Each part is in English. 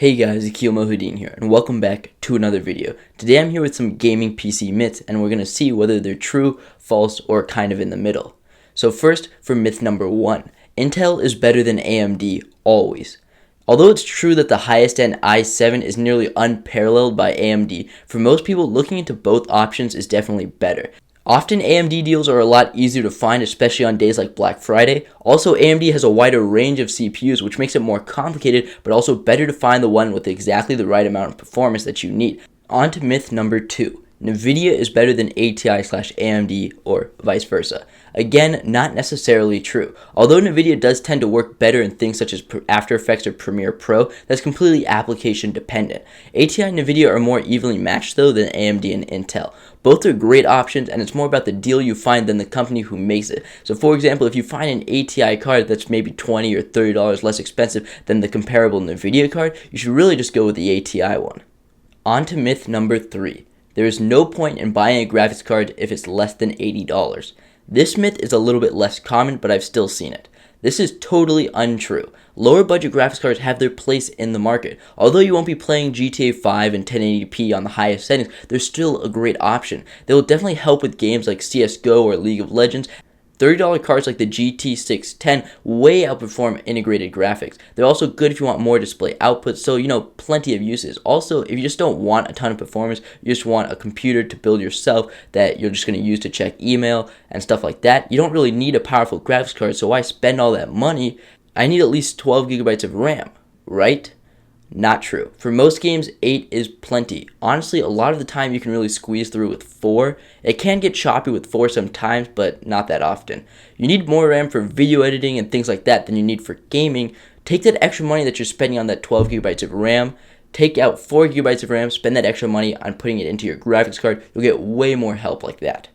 Hey guys, Akil Mohudin here, and welcome back to another video. Today I'm here with some gaming PC myths, and we're going to see whether they're true, false, or kind of in the middle. So first, for myth number 1, Intel is better than AMD, always. Although it's true that the highest end i7 is nearly unparalleled by AMD, for most people looking into both options is definitely better. Often AMD deals are a lot easier to find, especially on days like Black Friday. Also, AMD has a wider range of CPUs, which makes it more complicated, but also better to find the one with exactly the right amount of performance that you need. On to myth number 2. NVIDIA is better than ATI/AMD, or vice versa. Again, not necessarily true. Although NVIDIA does tend to work better in things such as After Effects or Premiere Pro, that's completely application dependent. ATI and NVIDIA are more evenly matched though than AMD and Intel. Both are great options, and it's more about the deal you find than the company who makes it. So for example, if you find an ATI card that's maybe $20 or $30 less expensive than the comparable NVIDIA card, you should really just go with the ATI one. On to myth number 3. There is no point in buying a graphics card if it's less than $80. This myth is a little bit less common, but I've still seen it. This is totally untrue. Lower budget graphics cards have their place in the market. Although you won't be playing GTA 5 and 1080p on the highest settings, they're still a great option. They will definitely help with games like CSGO or League of Legends. $30 cards like the GT610 way outperform integrated graphics. They're also good if you want more display output, so plenty of uses. Also, if you just don't want a ton of performance, you just want a computer to build yourself that you're just going to use to check email and stuff like that, you don't really need a powerful graphics card, so why spend all that money? I need at least 12 gigabytes of RAM, right? Not true. For most games, 8 is plenty. Honestly, a lot of the time you can really squeeze through with 4. It can get choppy with 4 sometimes, but not that often. You need more RAM for video editing and things like that than you need for gaming. Take that extra money that you're spending on that 12 gigabytes of RAM, take out 4 gigabytes of RAM, spend that extra money on putting it into your graphics card. You'll get way more help like that.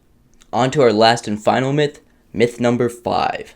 On to our last and final myth, myth number 5.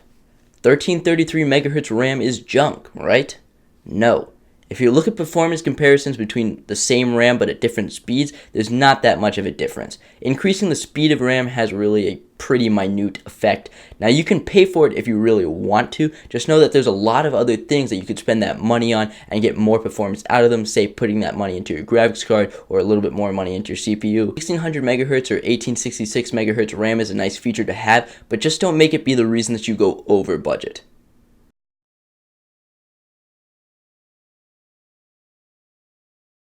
1333 megahertz RAM is junk, right? No. If you look at performance comparisons between the same RAM but at different speeds, there's not that much of a difference. Increasing the speed of RAM has really a pretty minute effect. Now you can pay for it if you really want to, just know that there's a lot of other things that you could spend that money on and get more performance out of them, say putting that money into your graphics card or a little bit more money into your CPU. 1600 megahertz or 1866 megahertz RAM is a nice feature to have, but just don't make it be the reason that you go over budget.